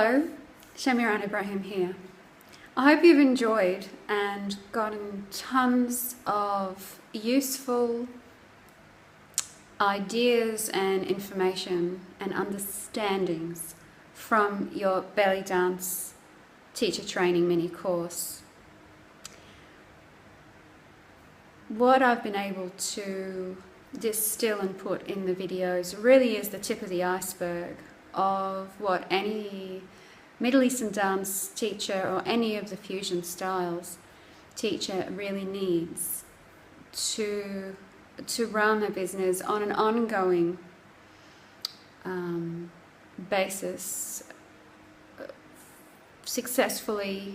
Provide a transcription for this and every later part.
Hello, Shemiran Ibrahim here. I hope you've enjoyed and gotten tons of useful ideas and information and understandings from your belly dance teacher training mini course. What I've been able to distill and put in the videos really is the tip of the iceberg of what any Middle Eastern dance teacher or any of the fusion styles teacher really needs to run a business on an ongoing basis, successfully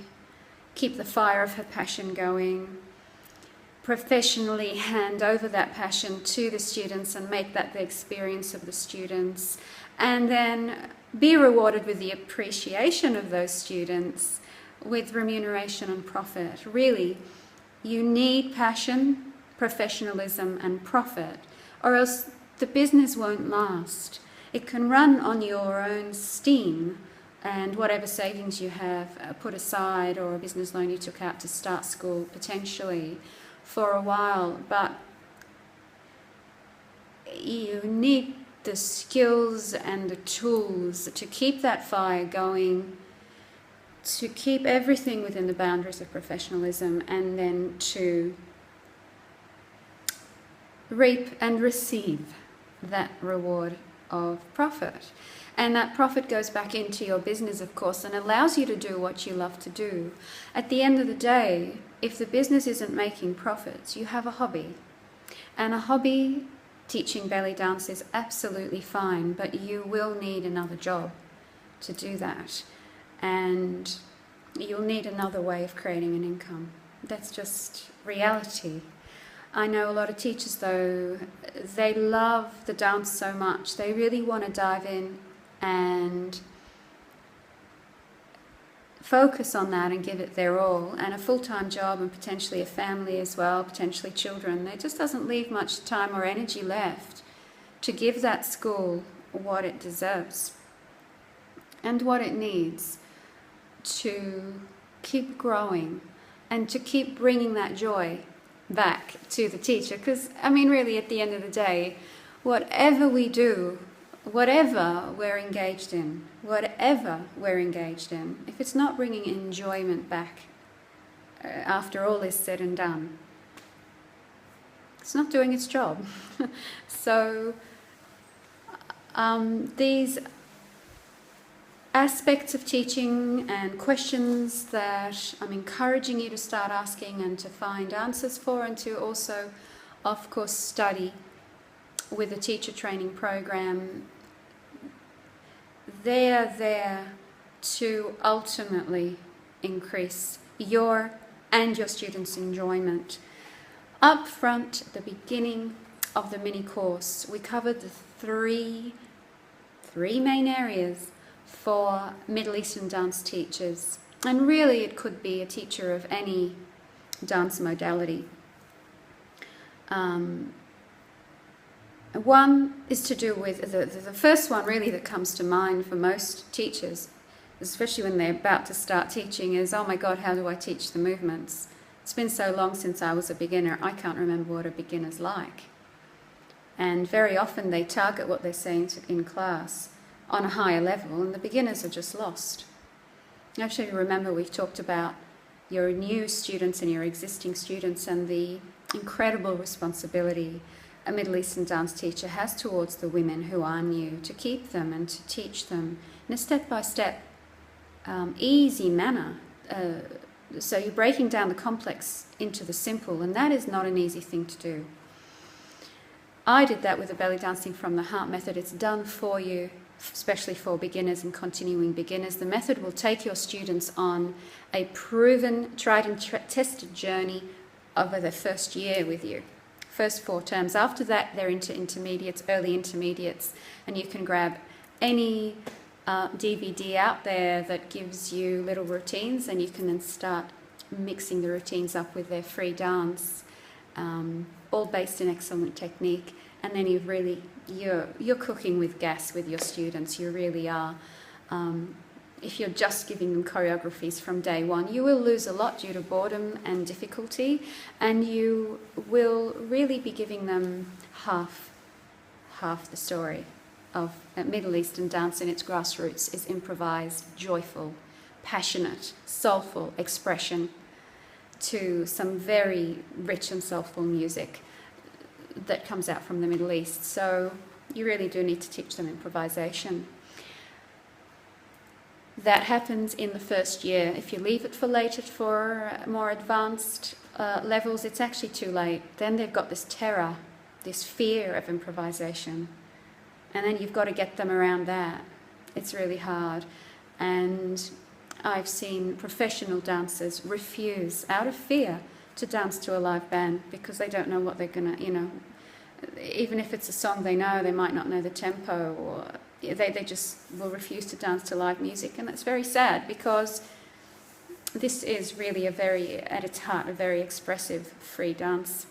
keep the fire of her passion going, professionally hand over that passion to the students and make that the experience of the students, and then be rewarded with the appreciation of those students with remuneration and profit. Really, you need passion, professionalism and profit, or else the business won't last. It can run on your own steam and whatever savings you have put aside, or a business loan you took out to start school potentially for a while, but you need the skills and the tools to keep that fire going, to keep everything within the boundaries of professionalism, and then to reap and receive that reward of profit. And that profit goes back into your business, of course, and allows you to do what you love to do. At the end of the day, if the business isn't making profits, you have a hobby. And a hobby, teaching belly dance, is absolutely fine, but you will need another job to do that. And you'll need another way of creating an income. That's just reality. I know a lot of teachers, though, they love the dance so much. They really want to dive in and focus on that and give it their all, and a full-time job and potentially a family as well, potentially children. There just doesn't leave much time or energy left to give that school what it deserves and what it needs to keep growing and to keep bringing that joy back to the teacher. Because, I mean, really, at the end of the day, whatever we do, whatever we're engaged in, if it's not bringing enjoyment back after all is said and done, it's not doing its job. So these aspects of teaching and questions that I'm encouraging you to start asking and to find answers for, and to also, of course, study with the teacher training program, they are there to ultimately increase your and your students' enjoyment. Up front, at the beginning of the mini course, we covered the three main areas for Middle Eastern dance teachers, and really it could be a teacher of any dance modality. One is to do with, the first one really that comes to mind for most teachers, especially when they're about to start teaching, is, oh my God, how do I teach the movements? It's been so long since I was a beginner, I can't remember what a beginner's like. And very often they target what they're saying in class on a higher level, and the beginners are just lost. Actually, remember, we've talked about your new students and your existing students and the incredible responsibility a Middle Eastern dance teacher has towards the women who are new, to keep them and to teach them in a step-by-step, easy manner. So you're breaking down the complex into the simple, and that is not an easy thing to do. I did that with the belly dancing from the heart method. It's done for you, especially for beginners and continuing beginners. The method will take your students on a proven, tried and tested journey over the first year with you. First 4 terms. After that, they're into intermediates, early intermediates, and you can grab any DVD out there that gives you little routines, and you can then start mixing the routines up with their free dance, all based in excellent technique. And then you're cooking with gas with your students. You really are if you're just giving them choreographies from day one, you will lose a lot due to boredom and difficulty, and you will really be giving them half the story of Middle Eastern dance in its grassroots is improvised, joyful, passionate, soulful expression to some very rich and soulful music that comes out from the Middle East. So you really do need to teach them improvisation. That happens in the first year. If you leave it for later for more advanced levels, it's actually too late. Then they've got this terror, this fear of improvisation. And then you've got to get them around that. It's really hard. And I've seen professional dancers refuse, out of fear, to dance to a live band because they don't know what they're going to, even if it's a song they know, they might not know the tempo, or they just will refuse to dance to live music. And that's very sad because this is really at its heart, a very expressive, free dance.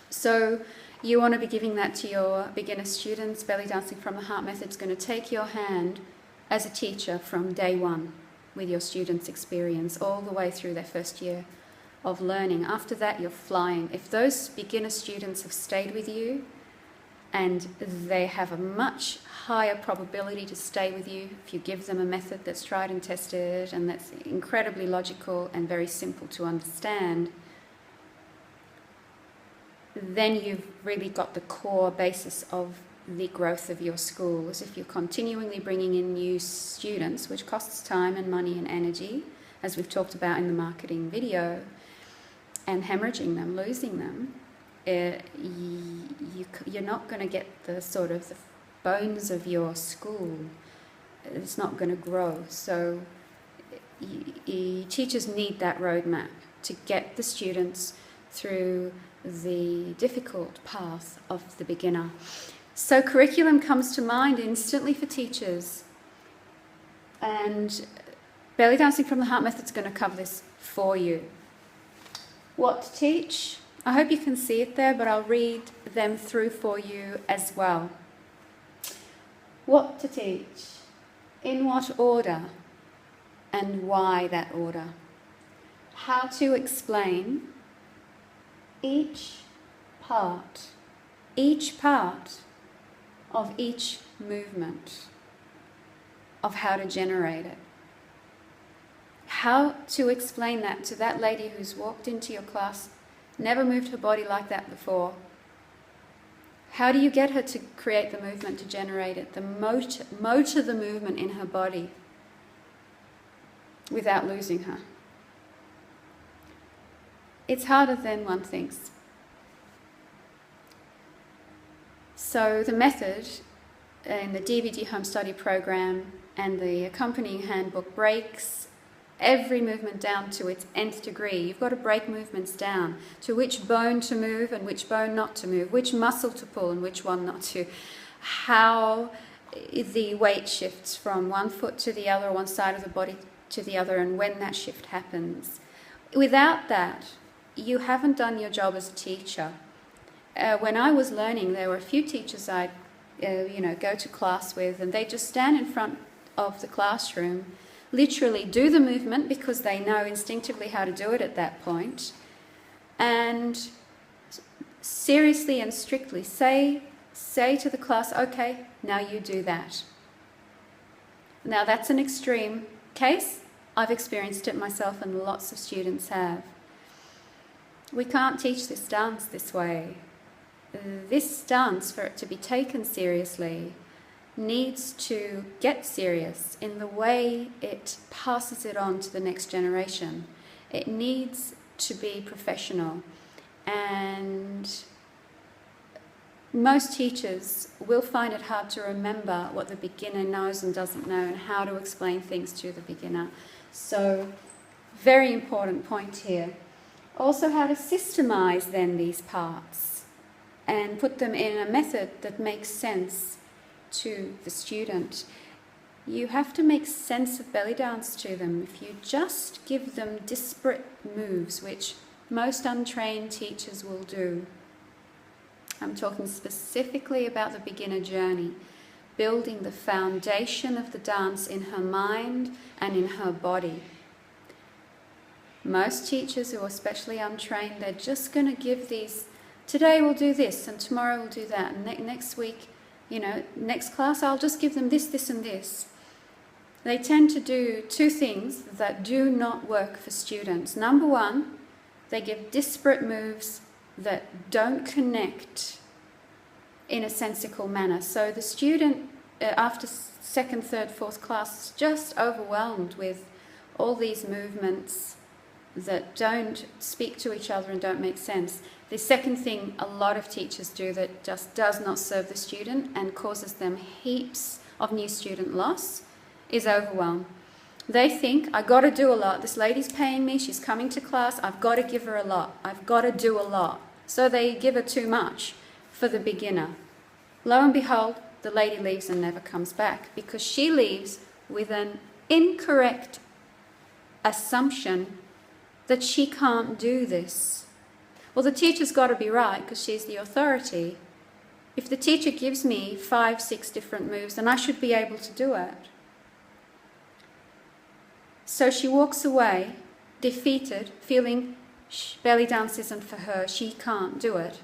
So you want to be giving that to your beginner students. Belly Dancing from the Heart method is going to take your hand as a teacher from day one with your students' experience all the way through their first year of learning. After that, you're flying. If those beginner students have stayed with you, and they have a much higher probability to stay with you if you give them a method that's tried and tested and that's incredibly logical and very simple to understand, then you've really got the core basis of the growth of your school. As if you're continually bringing in new students, which costs time and money and energy, as we've talked about in the marketing video, and hemorrhaging them, losing them, you're not going to get the sort of the bones of your school. It's not going to grow. So teachers need that roadmap to get the students through the difficult path of the beginner. So curriculum comes to mind instantly for teachers, and Belly Dancing from the Heart method is going to cover this for you. What to teach? I hope you can see it there, but I'll read them through for you as well. What to teach, in what order, and why that order. How to explain each part of each movement, of how to generate it. How to explain that to that lady who's walked into your class, never moved her body like that before. How do you get her to create the movement, to generate it, the motor the movement in her body without losing her? It's harder than one thinks. So the method in the DVD home study program and the accompanying handbook breaks every movement down to its nth degree. You've got to break movements down to which bone to move and which bone not to move, which muscle to pull and which one not to, how the weight shifts from one foot to the other, one side of the body to the other, and when that shift happens. Without that, you haven't done your job as a teacher. When I was learning, there were a few teachers I'd go to class with, and they just stand in front of the classroom, literally do the movement because they know instinctively how to do it at that point, and seriously and strictly say to the class, okay, now you do that. Now that's an extreme case. I've experienced it myself and lots of students have. We can't teach this dance this way. This dance, for it to be taken seriously, needs to get serious in the way it passes it on to the next generation. It needs to be professional, and most teachers will find it hard to remember what the beginner knows and doesn't know and how to explain things to the beginner. So, very important point here. Also, how to systemize then these parts and put them in a method that makes sense to the student. You have to make sense of belly dance to them. If you just give them disparate moves, which most untrained teachers will do, I'm talking specifically about the beginner journey. building the foundation of the dance in her mind and in her body. Most teachers who are especially untrained, they're just going to give these, today we'll do this and tomorrow we'll do that, and next week, next class I'll just give them this, this and this. They tend to do two things that do not work for students. Number one, they give disparate moves that don't connect in a sensical manner. So the student, after second, third, fourth class, is just overwhelmed with all these movements that don't speak to each other and don't make sense. The second thing a lot of teachers do that just does not serve the student and causes them heaps of new student loss is overwhelm. They think, I got to do a lot. This lady's paying me, she's coming to class, I've got to give her a lot. I've got to do a lot. So they give her too much for the beginner. Lo and behold, the lady leaves and never comes back because she leaves with an incorrect assumption that she can't do this. Well, the teacher's got to be right because she's the authority. If the teacher gives me 5, 6 different moves, then I should be able to do it. So she walks away, defeated, feeling belly dance isn't for her, she can't do it.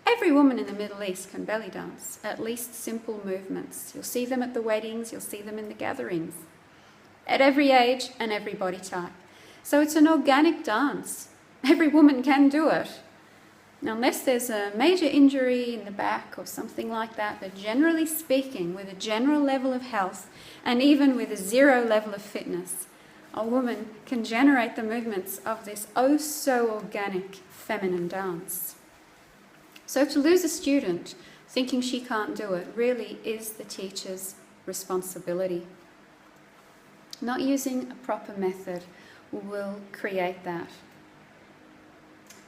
Every woman in the Middle East can belly dance, at least simple movements. You'll see them at the weddings, you'll see them in the gatherings, at every age and every body type. So it's an organic dance. Every woman can do it. Now, unless there's a major injury in the back or something like that, but generally speaking, with a general level of health and even with a 0 level of fitness, a woman can generate the movements of this oh so organic feminine dance. So to lose a student thinking she can't do it really is the teacher's responsibility. Not using a proper method will create that.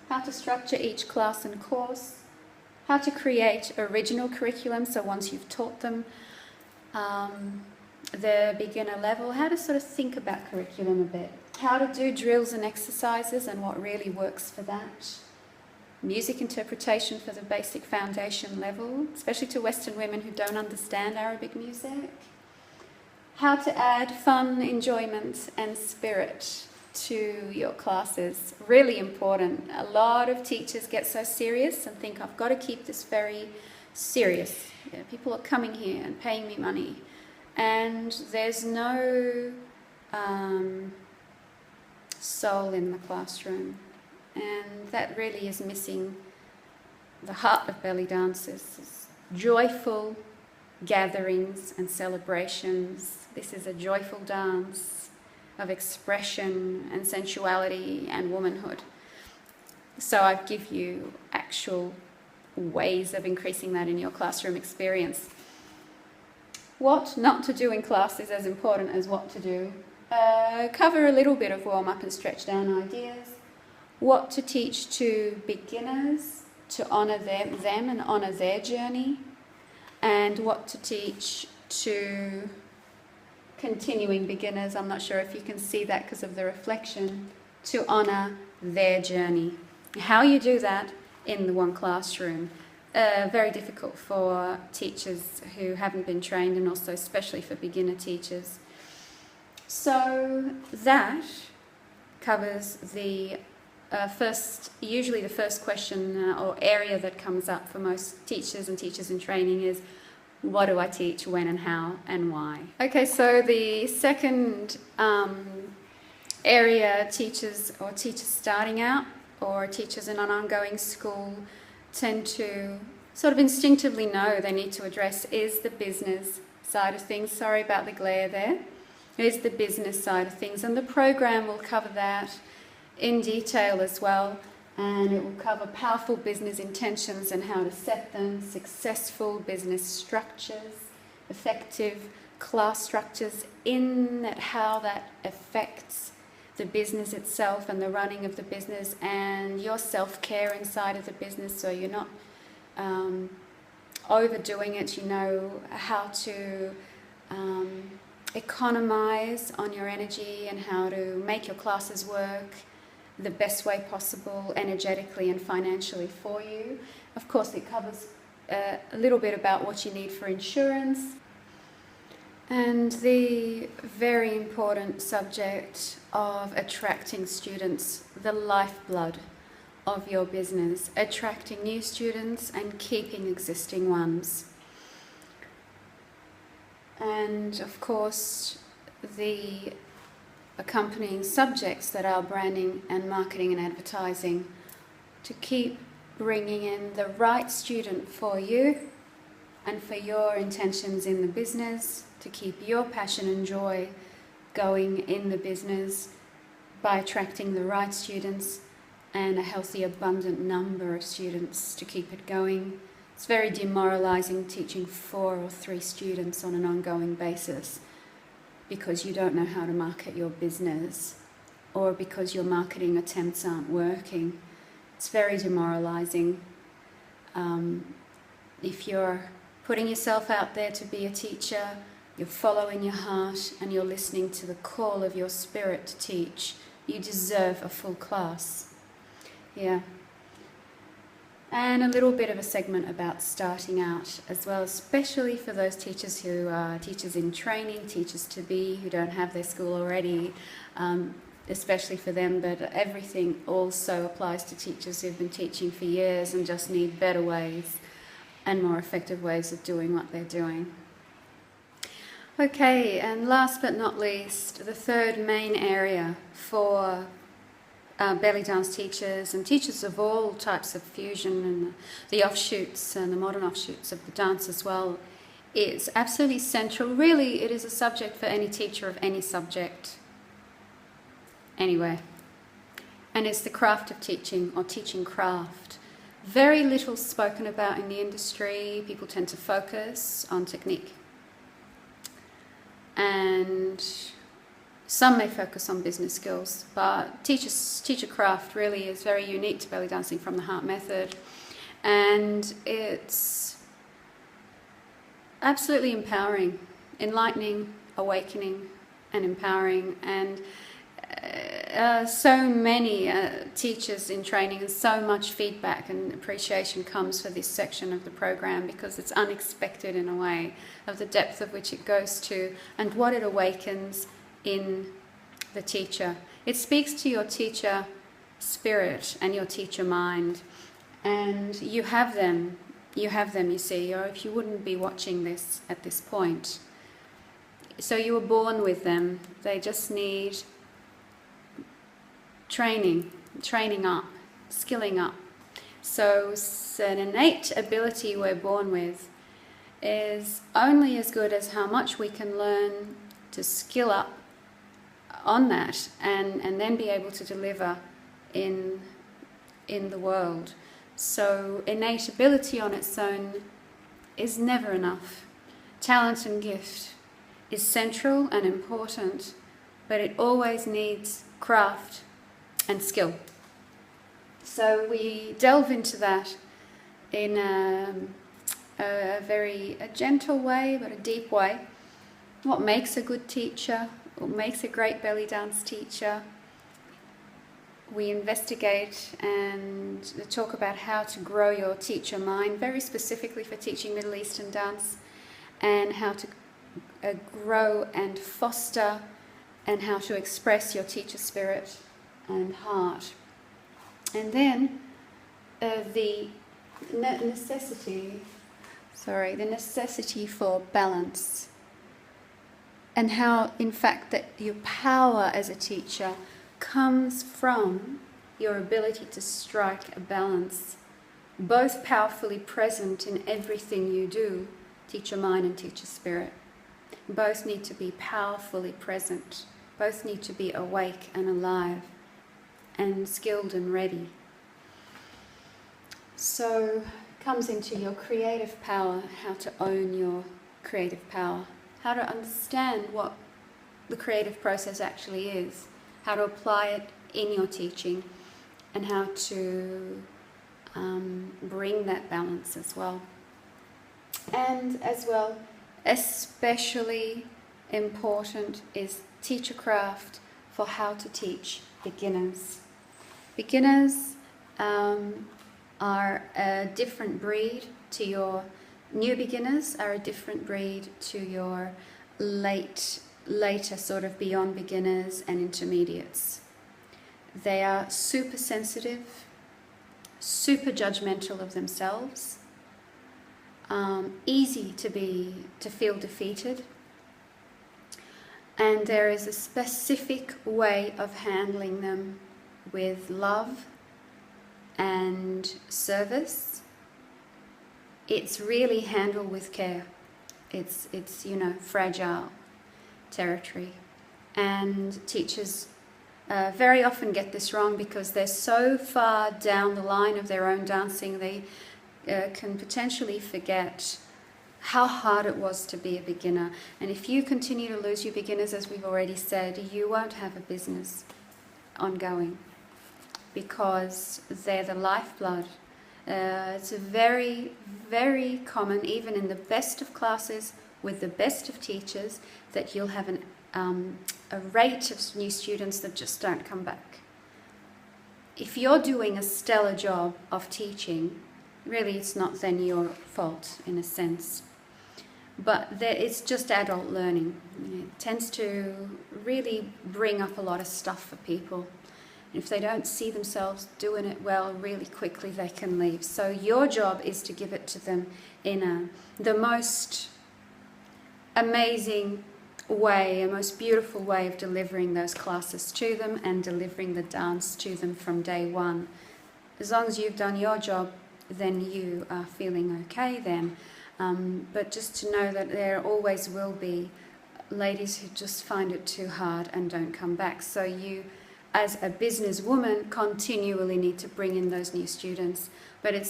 How to structure each class and course, how to create original curriculum, so once you've taught them the beginner level, how to sort of think about curriculum a bit, how to do drills and exercises and what really works for that, music interpretation for the basic foundation level, especially to Western women who don't understand Arabic music, how to add fun, enjoyment and spirit to your classes. Really important. A lot of teachers get so serious and think, I've got to keep this very serious. People are coming here and paying me money. And there's no soul in the classroom. And that really is missing the heart of belly dances. Joyful gatherings and celebrations. This is a joyful dance of expression and sensuality and womanhood. So I give you actual ways of increasing that in your classroom experience. What not to do in class is as important as what to do. Cover a little bit of warm-up and stretch down ideas. What to teach to beginners to honour them and honour their journey. And what to teach to continuing beginners, I'm not sure if you can see that because of the reflection, to honour their journey. How you do that in the one classroom, very difficult for teachers who haven't been trained and also especially for beginner teachers. So that covers the usually the first question or area that comes up for most teachers and teachers in training is, what do I teach, when and how and why? Okay, so the second area teachers starting out or teachers in an ongoing school tend to sort of instinctively know they need to address is the business side of things. Sorry about the glare there. It is the business side of things, and the program will cover that in detail as well. And it will cover powerful business intentions and how to set them, successful business structures, effective class structures, in how that affects the business itself and the running of the business, and your self-care inside of the business, so you're not overdoing it. You know how to economize on your energy and how to make your classes work the best way possible, energetically and financially for you. Of course, it covers a little bit about what you need for insurance, and the very important subject of attracting students, the lifeblood of your business, attracting new students and keeping existing ones. And of course, the accompanying subjects that are branding and marketing and advertising, to keep bringing in the right student for you and for your intentions in the business, to keep your passion and joy going in the business by attracting the right students and a healthy, abundant number of students to keep it going. It's very demoralizing teaching 4 or 3 students on an ongoing basis because you don't know how to market your business or because your marketing attempts aren't working. It's very demoralizing. If you're putting yourself out there to be a teacher, you're following your heart and you're listening to the call of your spirit to teach, you deserve a full class. Yeah. And a little bit of a segment about starting out as well, especially for those teachers who are teachers in training, teachers to be, who don't have their school already, especially for them, but everything also applies to teachers who've been teaching for years and just need better ways and more effective ways of doing what they're doing. Okay, and last but not least, the third main area for belly dance teachers and teachers of all types of fusion and the offshoots and the modern offshoots of the dance as well, is absolutely central. Really, it is a subject for any teacher of any subject anyway. And it's the craft of teaching, or teaching craft. Very little spoken about in the industry. People tend to focus on technique. And some may focus on business skills, but teacher craft really is very unique to belly dancing from the heart method, and it's absolutely empowering, enlightening, awakening, and empowering. And so many teachers in training, and so much feedback and appreciation comes for this section of the program because it's unexpected in a way of the depth of which it goes to and what it awakens in the teacher. It speaks to your teacher spirit and your teacher mind, and you have them, you see, or if you wouldn't be watching this at this point. So you were born with them. They just need training up, skilling up. So an innate ability we're born with is only as good as how much we can learn to skill up on that and then be able to deliver in the world. So innate ability on its own is never enough. Talent and gift is central and important, but it always needs craft and skill. So we delve into that in a very gentle way, but a deep way. What makes a good teacher? What makes a great belly dance teacher? We investigate and talk about how to grow your teacher mind, very specifically for teaching Middle Eastern dance, and how to grow and foster and how to express your teacher spirit and heart. And then the necessity for balance, and how, in fact, that your power as a teacher comes from your ability to strike a balance, both powerfully present in everything you do, teacher mind and teacher spirit. Both need to be powerfully present. Both need to be awake and alive and skilled and ready. So it comes into your creative power, how to own your creative power, how to understand what the creative process actually is, how to apply it in your teaching, and how to bring that balance as well. And as well, especially important is teacher craft for how to teach beginners. Beginners are a different breed to your new beginners, are a different breed to your later sort of beyond beginners and intermediates. They are super sensitive, super judgmental of themselves, easy to feel defeated, and there is a specific way of handling them with love and service. It's really handled with care. It's fragile territory, and teachers very often get this wrong because they're so far down the line of their own dancing, they can potentially forget how hard it was to be a beginner. And if you continue to lose your beginners, as we've already said, you won't have a business ongoing, because they're the lifeblood. It's very, very common, even in the best of classes with the best of teachers, that you'll have a rate of new students that just don't come back. If you're doing a stellar job of teaching, really it's not then your fault in a sense. But it's just adult learning. It tends to really bring up a lot of stuff for people. If they don't see themselves doing it well really quickly, they can leave. So your job is to give it to them in the most amazing way, a most beautiful way of delivering those classes to them and delivering the dance to them from day one. As long as you've done your job, then you are feeling okay then. But just to know that there always will be ladies who just find it too hard and don't come back. So you, as a businesswoman, continually need to bring in those new students. But it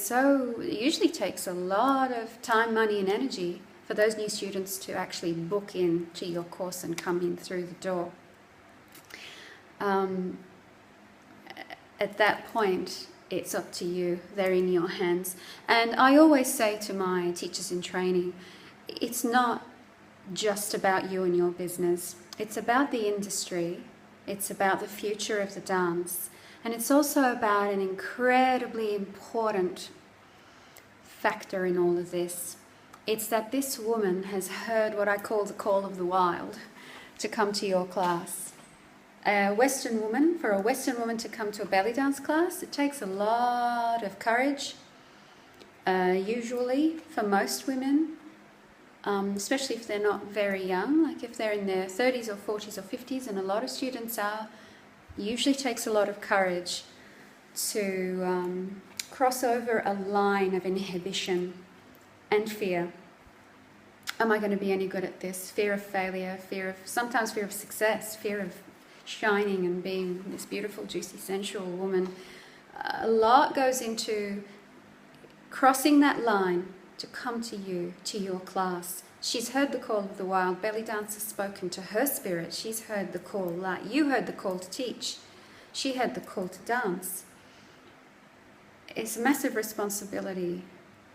usually takes a lot of time, money and energy for those new students to actually book in to your course and come in through the door. At that point, it's up to you. They're in your hands. And I always say to my teachers in training, it's not just about you and your business. It's about the industry. It's about the future of the dance. And it's also about an incredibly important factor in all of this. It's that this woman has heard what I call the call of the wild to come to your class. For a Western woman to come to a belly dance class, it takes a lot of courage, usually for most women, especially if they're not very young, like if they're in their 30s or 40s or 50s, and a lot of students are, usually takes a lot of courage to cross over a line of inhibition and fear. Am I going to be any good at this? Fear of failure, sometimes fear of success, fear of shining and being this beautiful, juicy, sensual woman. A lot goes into crossing that line to come to you, to your class. She's heard the call of the wild. Belly dance has spoken to her spirit. She's heard the call, like you heard the call to teach. She had the call to dance. It's a massive responsibility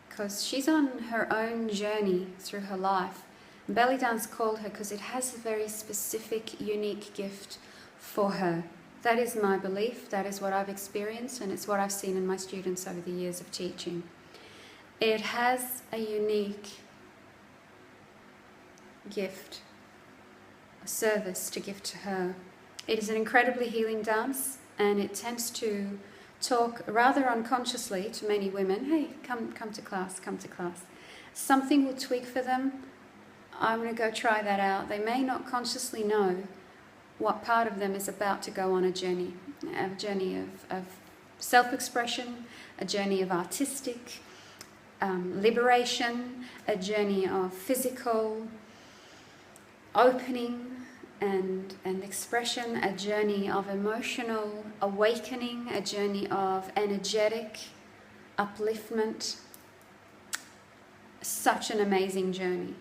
because she's on her own journey through her life. Belly dance called her because it has a very specific, unique gift for her. That is my belief, that is what I've experienced, and it's what I've seen in my students over the years of teaching. It has a unique gift, a service to give to her. It is an incredibly healing dance, and it tends to talk rather unconsciously to many women, hey, come to class, come to class. Something will tweak for them. I'm going to go try that out. They may not consciously know what part of them is about to go on a journey of self-expression, a journey of artistic liberation, a journey of physical opening and expression, a journey of emotional awakening, a journey of energetic upliftment. Such an amazing journey.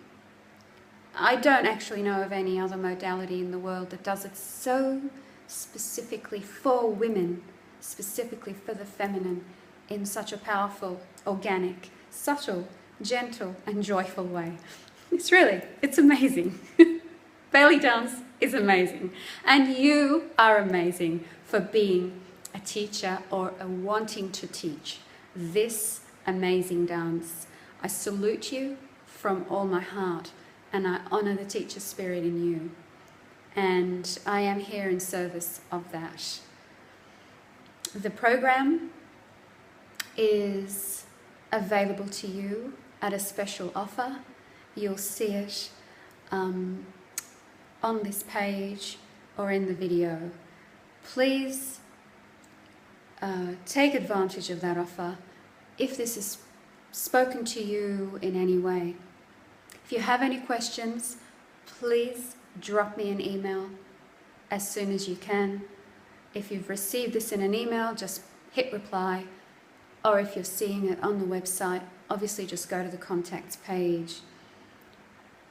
I don't actually know of any other modality in the world that does it so specifically for women, specifically for the feminine, in such a powerful, organic, subtle, gentle and joyful way. It's amazing. Belly dance is amazing. And you are amazing for being a teacher or a wanting to teach. this amazing dance. I salute you from all my heart, and I honour the teacher spirit in you. And I am here in service of that. The program is available to you at a special offer. You'll see it on this page or in the video. Please take advantage of that offer if this has spoken to you in any way. If you have any questions, please drop me an email as soon as you can. If you've received this in an email, just hit reply, or if you're seeing it on the website, obviously just go to the contacts page.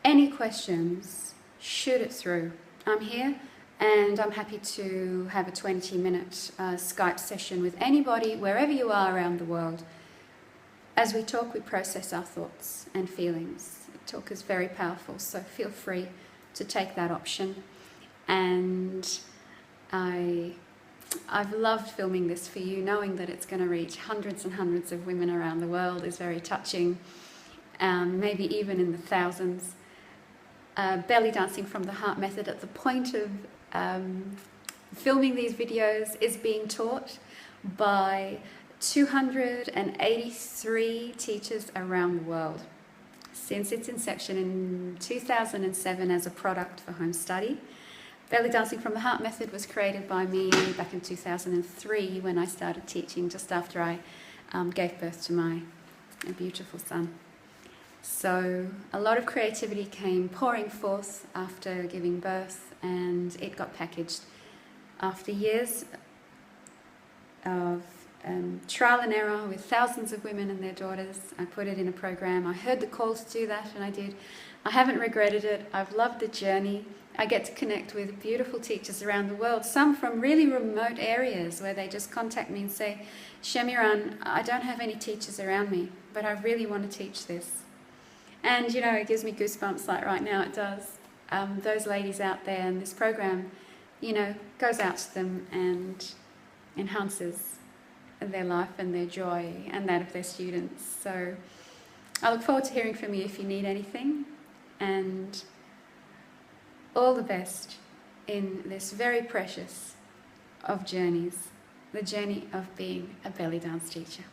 Any questions, shoot it through. I'm here, and I'm happy to have a 20-minute Skype session with anybody, wherever you are around the world. As we talk, we process our thoughts and feelings. Talk is very powerful, so feel free to take that option. And I've loved filming this for you. Knowing that it's going to reach hundreds and hundreds of women around the world is very touching, maybe even in the thousands. Belly Dancing from the Heart method at the point of filming these videos is being taught by 283 teachers around the world since its inception in 2007 as a product for home study. Belly Dancing from the Heart method was created by me back in 2003 when I started teaching, just after I gave birth to my beautiful son. So a lot of creativity came pouring forth after giving birth, and it got packaged. After years of trial and error with thousands of women and their daughters, I put it in a program. I heard the call to do that, and I did. I haven't regretted it. I've loved the journey. I get to connect with beautiful teachers around the world, some from really remote areas where they just contact me and say, Shemiran, I don't have any teachers around me, but I really want to teach this. And, you know, it gives me goosebumps like right now, it does. Those ladies out there, and this program, you know, goes out to them and enhances their life and their joy and that of their students. So I look forward to hearing from you if you need anything, and all the best in this very precious of journeys, the journey of being a belly dance teacher.